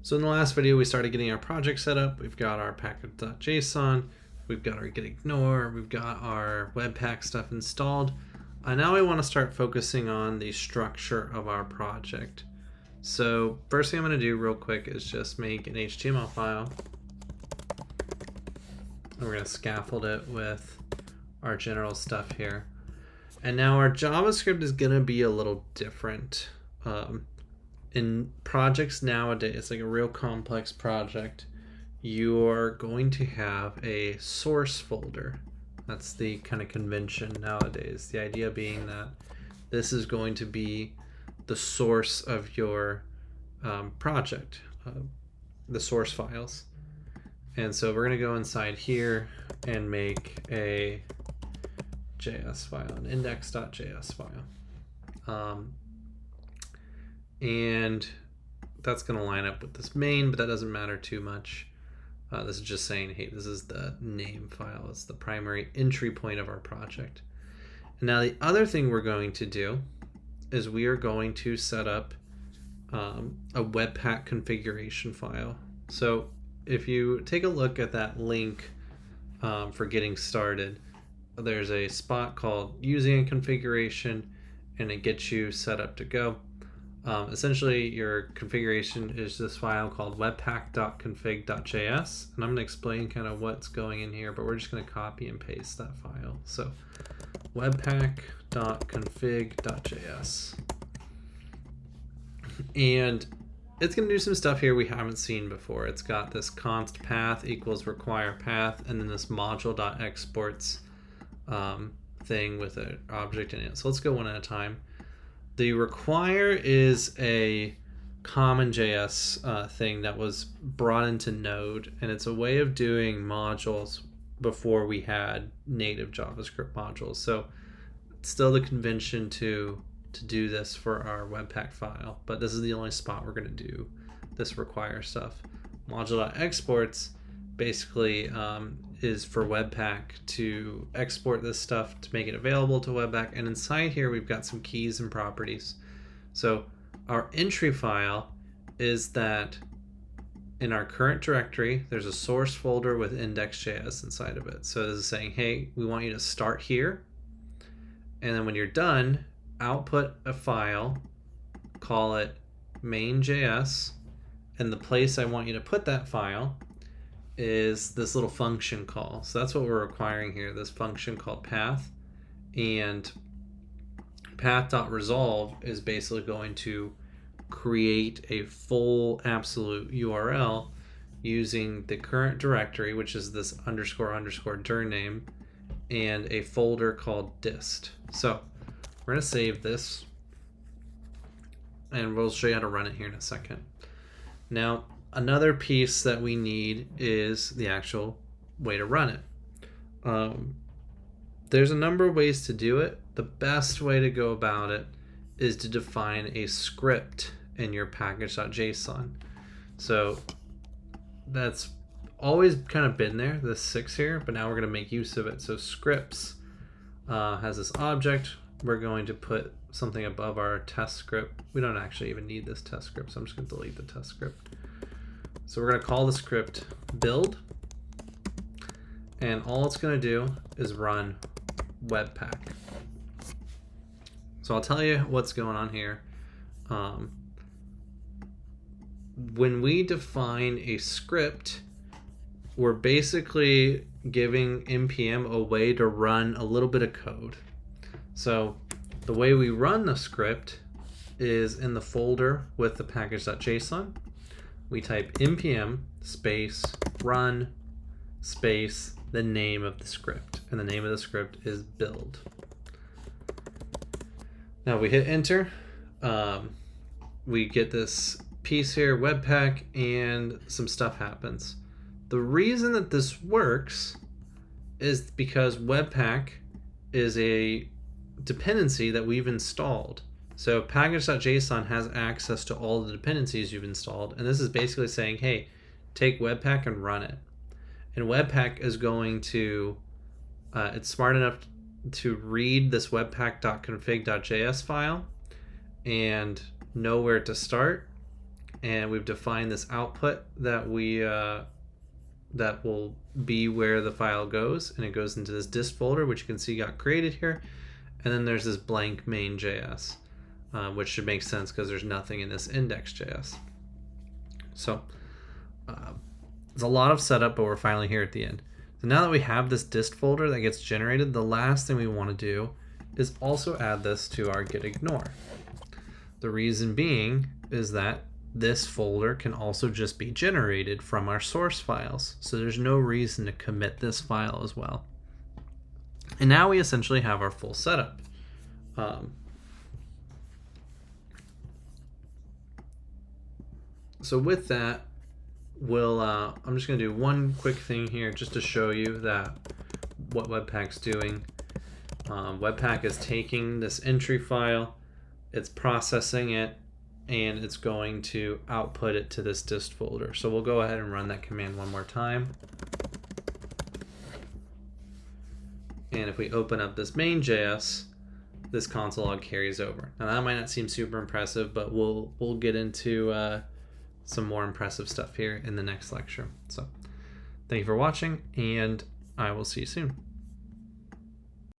So in the last video, we started getting our project set up. We've got our package.json, we've got our getignore, we've got our Webpack stuff installed. Now I want to start focusing on the structure of our project. So first thing I'm going to do real quick is just make an HTML file. And we're going to scaffold it with our general stuff here. And now our JavaScript is going to be a little different. In projects nowadays, like a real complex project, you're going to have a source folder. That's the kind of convention nowadays. The idea being that this is going to be the source of your project, the source files. And so we're going to go inside here and make a JS file, an index.js file. And that's going to line up with this main, but that doesn't matter too much. This is just saying, hey, this is the name file. It's the primary entry point of our project. And now the other thing we're going to do is we are going to set up a Webpack configuration file. So if you take a look at that link for getting started, there's a spot called using a configuration, and it gets you set up to go. Essentially, your configuration is this file called webpack.config.js, and I'm going to explain kind of what's going in here, but we're just going to copy and paste that file. So webpack.config.js, and it's going to do some stuff here we haven't seen before. It's got this const path equals require path, and then this module.exports thing with an object in it. So let's go one at a time. The require is a common JS thing that was brought into Node, and it's a way of doing modules before we had native JavaScript modules. So it's still the convention to do this for our Webpack file, but this is the only spot we're going to do this require stuff. Module.exports basically is for Webpack to export this stuff to make it available to Webpack, and inside here we've got some keys and properties. So our entry file is that in our current directory there's a source folder with index.js inside of it. So this is saying, hey, we want you to start here, and then when you're done, output a file, call it main.js, and the place I want you to put that file is this little function call. So that's what we're requiring here, this function called path. And path.resolve is basically going to create a full absolute URL using the current directory, which is this __ dir name, and a folder called dist. So we're going to save this, and we'll show you how to run it here in a second. Now, another piece that we need is the actual way to run it. There's a number of ways to do it. The best way to go about it is to define a script in your package.json. So that's always kind of been there, this 6 here, but now we're going to make use of it. So scripts has this object. We're going to put something above our test script. We don't actually even need this test script, so I'm just going to delete the test script. So we're going to call the script build, and all it's going to do is run Webpack. So I'll tell you what's going on here. When we define a script, we're basically giving npm a way to run a little bit of code. So the way we run the script is in the folder with the package.json. We type npm space run space the name of the script, and the name of the script is build. Now we hit enter. We get this piece here, Webpack, and some stuff happens. The reason that this works is because Webpack is a dependency that we've installed. So package.json has access to all the dependencies you've installed, and this is basically saying, hey, take Webpack and run it. And Webpack is going to, it's smart enough to read this webpack.config.js file and know where to start and we've defined this output that that will be where the file goes, and it goes into this dist folder, which you can see got created here. And then there's this blank main.js, which should make sense because there's nothing in this index.js. So it's a lot of setup, but we're finally here at the end. So now that we have this dist folder that gets generated, the last thing we want to do is also add this to our gitignore. The reason being is that this folder can also just be generated from our source files. So there's no reason to commit this file as well. And now we essentially have our full setup. So with that, I'm just going to do one quick thing here just to show you that what Webpack's doing. Webpack is taking this entry file, it's processing it, and it's going to output it to this dist folder. So we'll go ahead and run that command one more time. And if we open up this main.js, this console log carries over. Now that might not seem super impressive, but we'll get into some more impressive stuff here in the next lecture. So thank you for watching, and I will see you soon.